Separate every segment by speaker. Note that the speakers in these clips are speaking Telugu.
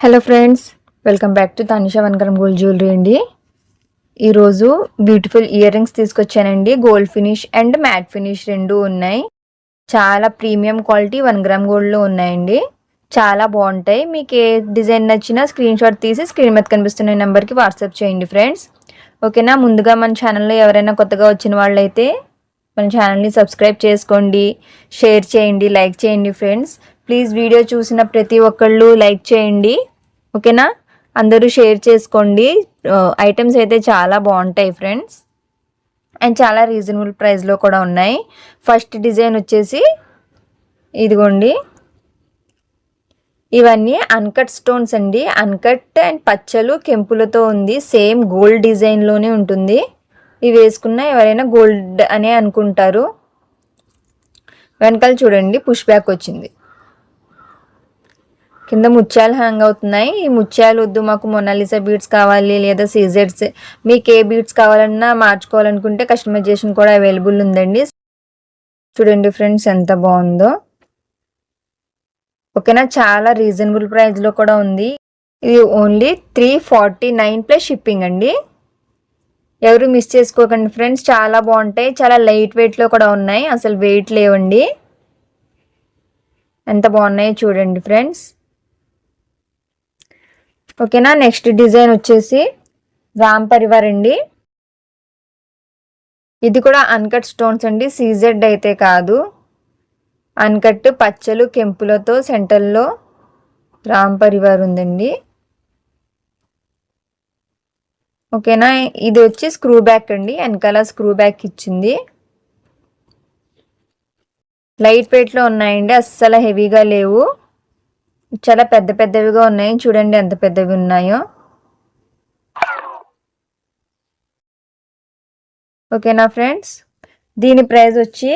Speaker 1: Hello friends, welcome back to Tanisha one gram gold jewellery అండి. ఈరోజు బ్యూటిఫుల్ ఇయర్ రింగ్స్ తీసుకొచ్చానండి. Gold finish and matte finish రెండు ఉన్నాయి. చాలా ప్రీమియం క్వాలిటీ 1 గ్రామ్ గోల్డ్లో ఉన్నాయండి. చాలా బాగుంటాయి. మీకు ఏ డిజైన్ నచ్చినా స్క్రీన్ షాట్ తీసి స్క్రీన్ మీద కనిపిస్తున్న నెంబర్కి వాట్సాప్ చేయండి ఫ్రెండ్స్. ఓకేనా. ముందుగా మన ఛానల్లో ఎవరైనా కొత్తగా వచ్చిన వాళ్ళైతే మన ఛానల్ని సబ్స్క్రైబ్ చేసుకోండి, షేర్ చేయండి, లైక్ చేయండి ఫ్రెండ్స్. ప్లీజ్ వీడియో చూసిన ప్రతి ఒక్కళ్ళు లైక్ చేయండి. ఓకేనా. అందరూ షేర్ చేసుకోండి. ఐటమ్స్ అయితే చాలా బాగుంటాయి ఫ్రెండ్స్, అండ్ చాలా రీజనబుల్ ప్రైస్లో కూడా ఉన్నాయి. ఫస్ట్ డిజైన్ వచ్చేసి ఇదిగోండి, ఇవన్నీ అన్కట్ స్టోన్స్ అండి. అన్కట్ అండ్ పచ్చలు కెంపులతో ఉంది. సేమ్ గోల్డ్ డిజైన్లోనే ఉంటుంది. ఇవి వేసుకున్న ఎవరైనా గోల్డ్ అనే అనుకుంటారు. వెనకాల చూడండి, పుష్ బ్యాక్ వచ్చింది. కింద ముత్యాలు హ్యాంగ్ అవుతున్నాయి. ఈ ముత్యాలు వద్దు, మాకు మొనాలిసా బీడ్స్ కావాలి లేదా సీజెడ్స్, మీకు ఏ బీడ్స్ కావాలన్నా మార్చుకోవాలనుకుంటే కస్టమైజేషన్ కూడా అవైలబుల్ ఉందండి. చూడండి ఫ్రెండ్స్ ఎంత బాగుందో. ఓకేనా. చాలా రీజనబుల్ ప్రైస్లో కూడా ఉంది. ఇది ఓన్లీ 349 ప్లస్ షిప్పింగ్ అండి. ఎవరు మిస్ చేసుకోకండి ఫ్రెండ్స్. చాలా బాగుంటాయి. చాలా లైట్ వెయిట్లో కూడా ఉన్నాయి. అసలు వెయిట్ లేవండి. ఎంత బాగున్నాయో చూడండి ఫ్రెండ్స్. ఓకేనా. నెక్స్ట్ డిజైన్ వచ్చేసి రామ్ పరివార్ అండి. ఇది కూడా అన్కట్ స్టోన్స్ అండి, సీజెడ్ అయితే కాదు. అన్కట్ పచ్చలు కెంపులతో సెంటర్లో రామ్ పరివార్ ఉందండి. ఓకేనా. ఇది వచ్చి స్క్రూ బ్యాక్ అండి, వెనకాల స్క్రూ బ్యాక్ ఇచ్చింది. లైట్ వెయిట్లో ఉన్నాయండి, అస్సలు హెవీగా లేవు. చాలా పెద్ద పెద్దవిగా ఉన్నాయి. చూడండి ఎంత పెద్దవి ఉన్నాయో. ఓకేనా ఫ్రెండ్స్. దీని ప్రైస్ వచ్చి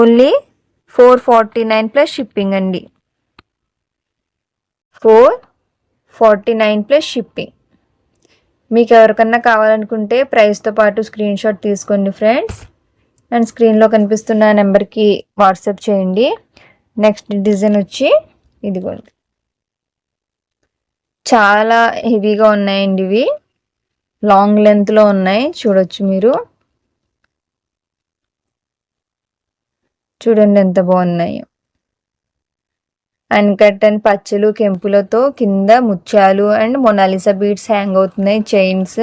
Speaker 1: ఓన్లీ 449 ప్లస్ షిప్పింగ్ అండి. 449 ప్లస్ షిప్పింగ్. మీకు ఎవరికన్నా కావాలనుకుంటే ప్రైస్తో పాటు స్క్రీన్ షాట్ తీసుకోండి ఫ్రెండ్స్, అండ్ స్క్రీన్లో కనిపిస్తున్న నెంబర్కి వాట్సాప్ చేయండి. నెక్స్ట్ డిజైన్ వచ్చి ఇదిగోండి, చాలా హెవీగా ఉన్నాయండి. ఇవి లాంగ్ లెంత్లో ఉన్నాయి. చూడొచ్చు మీరు. చూడండి ఎంత బాగున్నాయో. అన్కట్ అండ్ పచ్చలు కెంపులతో కింద ముత్యాలు అండ్ మొనాలిసా బీడ్స్ హ్యాంగ్ అవుతున్నాయి, చైన్స్.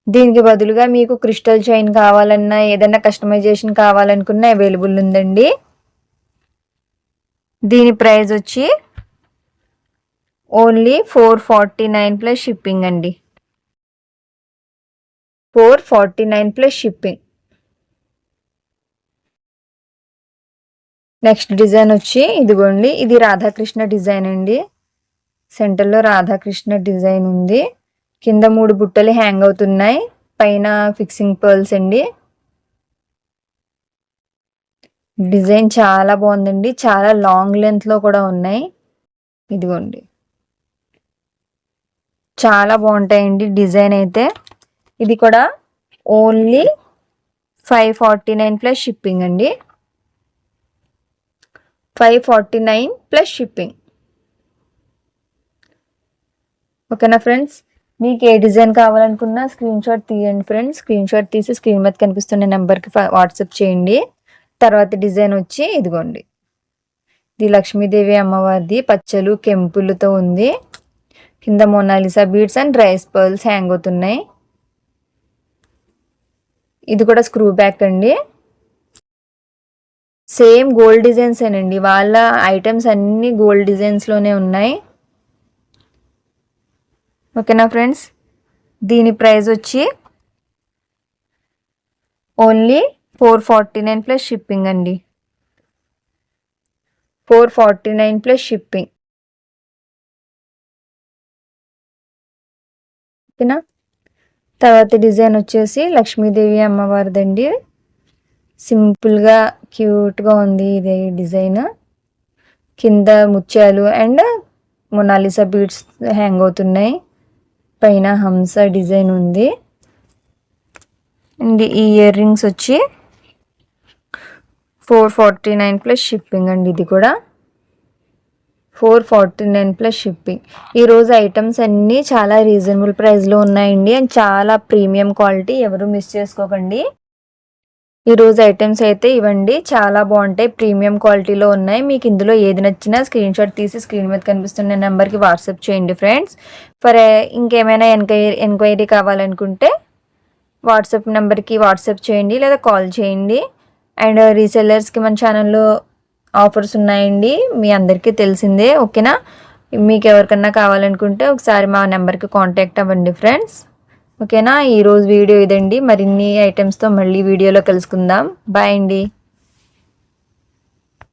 Speaker 1: దీనికి బదులుగా మీకు క్రిస్టల్ చైన్ కావాలన్నా, ఏదైనా కస్టమైజేషన్ కావాలనుకున్నా అవైలబుల్ ఉందండి. దీని ప్రైస్ వచ్చి ఓన్లీ 449 ప్లస్ షిప్పింగ్ అండి. 449 ప్లస్ షిప్పింగ్. నెక్స్ట్ డిజైన్ వచ్చి ఇదిగోండి, ఇది రాధాకృష్ణ డిజైన్ అండి. సెంటర్లో రాధాకృష్ణ డిజైన్ ఉంది. కింద 3 బుట్టలు హ్యాంగ్ అవుతున్నాయి, పైన ఫిక్సింగ్ పర్ల్స్ అండి. డిజైన్ చాలా బాగుందండి. చాలా లాంగ్ లెంత్లో కూడా ఉన్నాయి. ఇదిగోండి, చాలా బాగుంటాయండి డిజైన్ అయితే. ఇది కూడా ఓన్లీ 549 ప్లస్ షిప్పింగ్ అండి. 549 ప్లస్ షిప్పింగ్. ఓకేనా ఫ్రెండ్స్. మీకు ఏ డిజైన్ కావాలనుకున్నా స్క్రీన్ షాట్ తీయండి ఫ్రెండ్స్. స్క్రీన్ షాట్ తీసి స్క్రీన్ మీద కనిపిస్తున్న నెంబర్కి వాట్సాప్ చేయండి. తర్వాత డిజైన్ వచ్చి ఇదిగోండి, ఇది లక్ష్మీదేవి అమ్మవారిది, పచ్చలు కెంపులతో ఉంది. కింద Mona Lisa beads and rice pearls hang అవుతున్నాయి. ఇది కూడా స్క్రూ బ్యాక్ అండి. సేమ్ గోల్డ్ డిజైన్స్ ఏనండి. వాళ్ళ ఐటమ్స్ అన్నీ గోల్డ్ డిజైన్స్లోనే ఉన్నాయి. ఓకేనా ఫ్రెండ్స్. దీని ప్రైస్ వచ్చి ఓన్లీ 449 ప్లస్ షిప్పింగ్ అండి. 449 ప్లస్ షిప్పింగ్. ఓకేనా. తర్వాత డిజైన్ వచ్చేసి లక్ష్మీదేవి అమ్మవారిదండి. సింపుల్గా క్యూట్గా ఉంది ఇది డిజైన్. కింద ముత్యాలు అండ్ మొనాలిసా బీడ్స్ హ్యాంగ్ అవుతున్నాయి. పైన హంస డిజైన్ ఉంది. అండ్ ఈ ఇయర్ రింగ్స్ వచ్చి 449 ప్లస్ షిప్పింగ్ అండి. ఇది కూడా 449 ప్లస్ షిప్పింగ్. ఈరోజు ఐటమ్స్ అన్నీ చాలా రీజనబుల్ ప్రైస్లో ఉన్నాయండి అండ్ చాలా ప్రీమియం క్వాలిటీ, ఎవరు మిస్ చేసుకోకండి. ఈరోజు ఐటమ్స్ అయితే ఇవ్వండి, చాలా బాగుంటాయి, ప్రీమియం క్వాలిటీలో ఉన్నాయి. మీకు ఇందులో ఏది నచ్చినా స్క్రీన్ షాట్ తీసి స్క్రీన్ మీద కనిపిస్తున్న నెంబర్కి వాట్సాప్ చేయండి ఫ్రెండ్స్. ఫర్ ఇంకేమైనా ఎంక్వైరీ కావాలనుకుంటే వాట్సాప్ నెంబర్కి వాట్సాప్ చేయండి లేదా కాల్ చేయండి. అండ్ రీసెల్లర్స్కి మన ఛానల్లో ఆఫర్స్ ఉన్నాయండి, మీ అందరికీ తెలిసిందే. ఓకేనా, మీకు ఎవరికన్నా కావాలనుకుంటే ఒకసారి మా నెంబర్కి కాంటాక్ట్ అవ్వండి ఫ్రెండ్స్. ఓకేనా, ఈరోజు వీడియో ఇదండి. మరిన్ని ఐటమ్స్తో మళ్ళీ వీడియోలో కలుసుకుందాం. బాయ్ అండి.